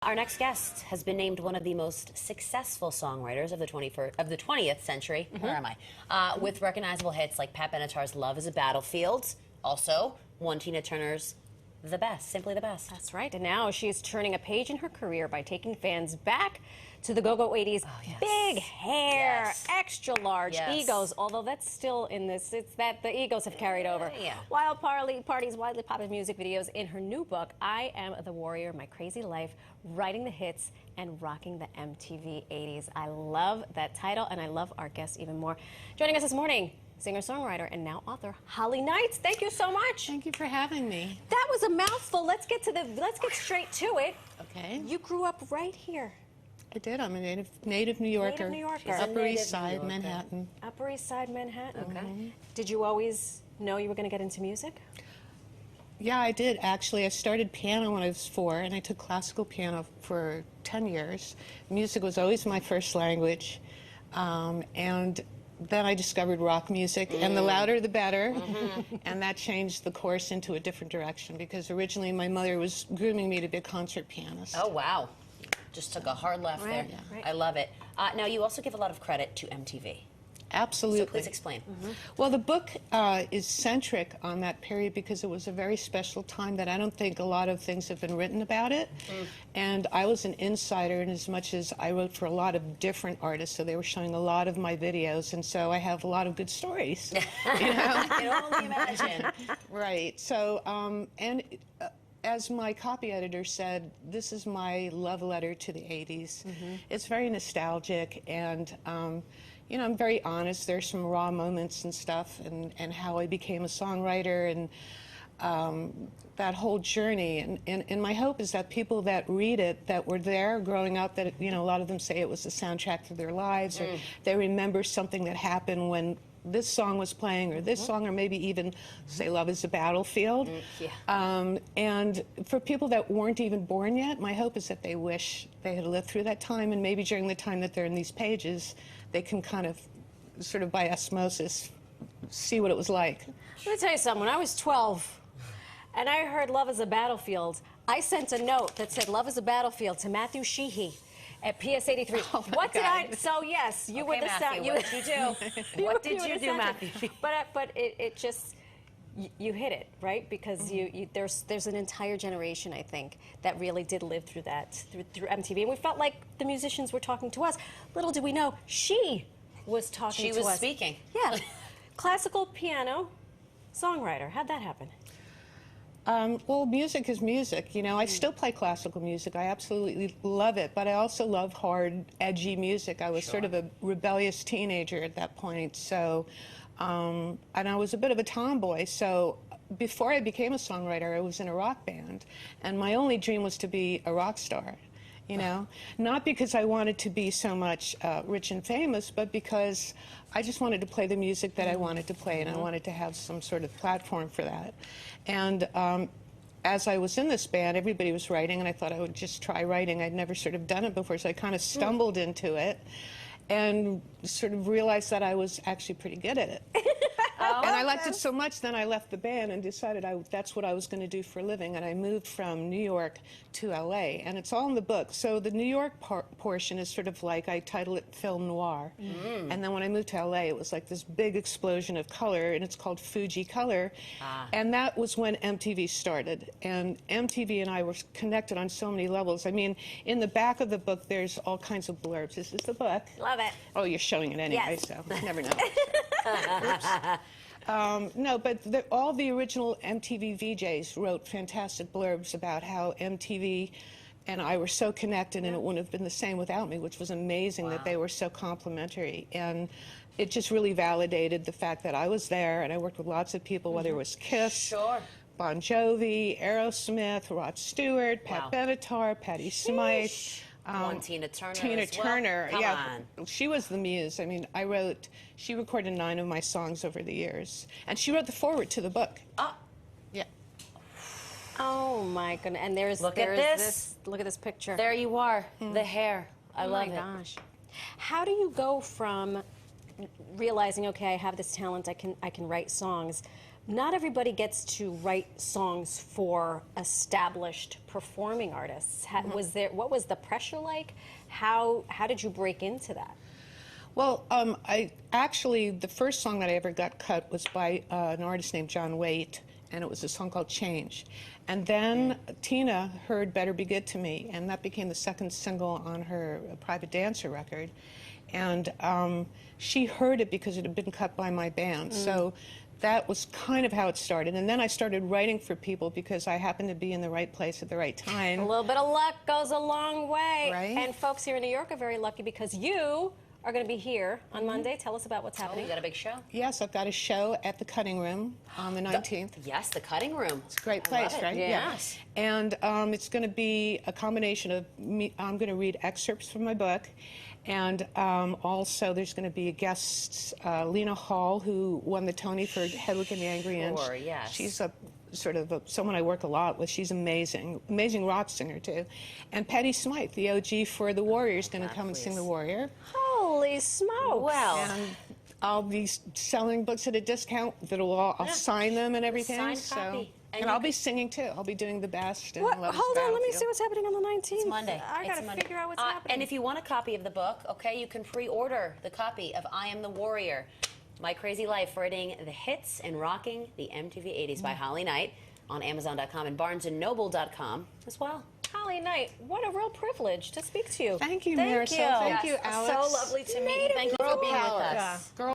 Our next guest has been named one of the most successful songwriters of the 20th century. Where am I? With recognizable hits like Pat Benatar's "Love Is a Battlefield," also one Tina Turner's "The Best," simply the best. That's right, and now she's turning a page in her career by taking fans back to the go-go 80s. Oh, yes. Big hair, Yes. extra large Yes. egos, although that's still in this, it's that the egos have carried over. Yeah. Wild parties, widely popular music videos. In her new book, I Am the Warrior, My Crazy Life, writing the hits and rocking the MTV 80s. I love that title, and I love our guest even more. Joining us this morning, singer-songwriter and now author Holly Knights. Thank you so much. Thank you for having me. That was a mouthful. Let's get straight to it. Okay. You grew up right here. I did. I'm a native New Yorker. Native New Yorker. She's a Upper native East Side, New Yorker. Manhattan. Upper East Side, Manhattan. Okay. Did you always know you were going to get into music? Yeah, I did actually. I started piano when I was 4, and I took classical piano for 10 years. Music was always my first language, and then I discovered rock music, and the louder the better, and that changed the course into a different direction, because originally my mother was grooming me to be a concert pianist. Oh, wow. Just took a hard left there. Right, yeah. Right. I love it. Now, you also give a lot of credit to MTV. Absolutely. So please explain. Well, the book is centric on that period because it was a very special time that I don't think a lot of things have been written about it. And I was an insider in as much as I wrote for a lot of different artists, so they were showing a lot of my videos, and so I have a lot of good stories. You know? I can only imagine. Right. So, as my copy editor said, this is my love letter to the 80s. It's very nostalgic, and you know, I'm very honest. There's some raw moments and stuff, and how I became a songwriter, and that whole journey. And my hope is that people that read it, that were there growing up, that, you know, a lot of them say it was the soundtrack to their lives, or they remember something that happened when this song was playing, or this song, or maybe even say "Love Is a Battlefield." And for people that weren't even born yet, my hope is that they wish they had lived through that time, and maybe during the time that they're in these pages, they can kind of, sort of by osmosis, see what it was like. Let me tell you something. When I was 12 and I heard "Love Is a Battlefield," I sent a note that said "Love Is a Battlefield" to Matthew Sheehy at PS 83. Oh what did I? So yes, you were the sound. What did you do? What did you do, Matthew? But it just, you hit it, right? Because there's an entire generation, I think, that really did live through that, through MTV, and we felt like the musicians were talking to us. Little did we know, she was talking to us. She was speaking. Yeah. Classical piano songwriter. How'd that happen? Well, music is music. You know, I still play classical music. I absolutely love it, but I also love hard, edgy music. I was sort of a rebellious teenager at that point, so, and I was a bit of a tomboy, so before I became a songwriter, I was in a rock band, and my only dream was to be a rock star. You know, not because I wanted to be so much rich and famous, but because I just wanted to play the music that I wanted to play, and I wanted to have some sort of platform for that. And as I was in this band, everybody was writing, and I thought I would just try writing. I'd never sort of done it before, so I kind of stumbled into it and sort of realized that I was actually pretty good at it. And I liked it so much, then I left the band and decided that's what I was going to do for a living, and I moved from New York to LA, and it's all in the book. So the New York portion is sort of like, I title it Film Noir, and then when I moved to LA, it was like this big explosion of color, and it's called Fuji Color, and that was when MTV started, and MTV and I were connected on so many levels. I mean, in the back of the book, there's all kinds of blurbs. This is the book. Love it. Oh, you're showing it anyway, Yes. so never know. No, but all the original MTV VJs wrote fantastic blurbs about how MTV and I were so connected, and it wouldn't have been the same without me, which was amazing that they were so complimentary. And it just really validated the fact that I was there, and I worked with lots of people, whether it was Kiss, Bon Jovi, Aerosmith, Rod Stewart, Pat Benatar, Patti Smythe. One Tina Turner. Tina as well. Turner, Come yeah, on. she was the muse. I mean, she recorded 9 of my songs over the years, and she wrote the foreword to the book. Oh, Yeah. Oh my goodness! And Look at this. Look at this picture. there you are. The hair. I love it. Oh my gosh! How do you go from realizing, okay, I have this talent, I can write songs, not everybody gets to write songs for established performing artists. What was the pressure like? How did you break into that? Well, the first song that I ever got cut was by an artist named John Waite, and it was a song called Change. And then Tina heard Better Be Good to Me, and that became the second single on her Private Dancer record. And she heard it because it had been cut by my band. So that was kind of how it started. And then I started writing for people because I happened to be in the right place at the right time. A little bit of luck goes a long way. Right. And folks here in New York are very lucky because you are going to be here on Monday. Tell us about what's happening. You got a big show. Yes, I've got a show at the Cutting Room on the 19th. Yes, the Cutting Room. It's a great place, right? Yes. And it's going to be a combination of me. I'm going to read excerpts from my book, and also there's going to be a guest, Lena Hall, who won the Tony for Hedwig and the Angry Inch. Sure, yes. She's someone I work a lot with. She's amazing rock singer too. And Patty Smythe, the OG for the Warrior, is going to come and sing the Warrior. Holy smokes! Well, And I'll be selling books at a discount. I'll sign them and everything. Signed copy. And I'll be singing too. I'll be doing the best. And What? Love Is Hold on, let me Battlefield. see what's happening on the 19th. it's Monday. I It's gotta Monday. figure out what's happening. And if you want a copy of the book, okay, you can pre-order the copy of I Am the Warrior, My Crazy Life, writing the hits and rocking the MTV 80s by Holly Knight on Amazon.com and BarnesandNoble.com as well. Holly Knight, what a real privilege to speak to you. Thank you, Thank Marisol. you. Thank you, Yes, Alex. so lovely to meet you. Thank you for being with us. Girl